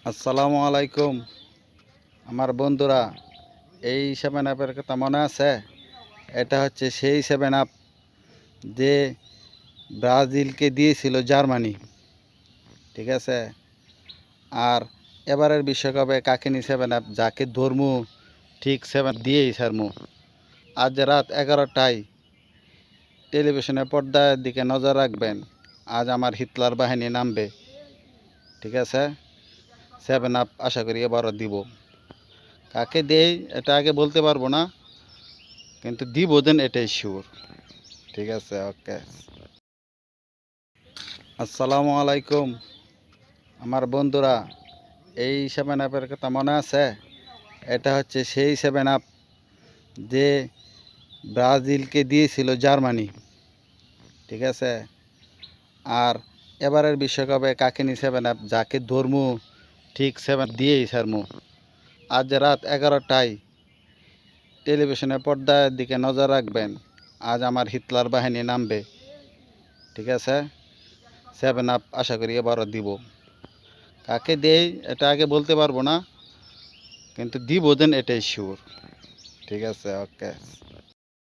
আসসালামু আলাইকুম আমার বন্ধুরা। এই সেভেন আপের কথা মনে আছে? এটা হচ্ছে সেই সেভেন আপ যে ব্রাজিলকে দিয়েছিল জার্মানি, ঠিক আছে? আর এবারের বিশ্বকাপে কাকে সেভেন আপ যাকে ধর্মু ঠিক সেভেন দিয়েই ছাড়মু। আজ রাত 11টায় টেলিভিশনের পর্দার দিকে নজর রাখবেন। আজ আমার হিটলার বাহিনী নামবে, ঠিক আছে? সেভেন আপ আশা করি এবারও দিব। কাকে দেই এটা আগে বলতে পারবো না, কিন্তু দিব দেন এটাই শিওর। ঠিক আছে, ওকে। আসসালামু আলাইকুম আমার বন্ধুরা। এই সেভেন আপের কথা মনে আছে? এটা হচ্ছে সেই সেভেন আপ যে ব্রাজিলকে দিয়েছিল জার্মানি, ঠিক আছে? আর এবারের বিশ্বকাপে কাকে সেভেন আপ যাকে ধর্মু ঠিক সেভেন দিয়েই ছাড়মু। আজ রাত 11টায় টেলিভিশনের পর্দার দিকে নজর রাখবেন। আজ আমার হিটলার বাহিনী নামবে, ঠিক আছে? সেভেন আপ আশা করি এবারও দিব। কাকে দেই এটা আগে বলতে পারবো না, কিন্তু দিব দেন এটাই শিওর। ঠিক আছে, ওকে।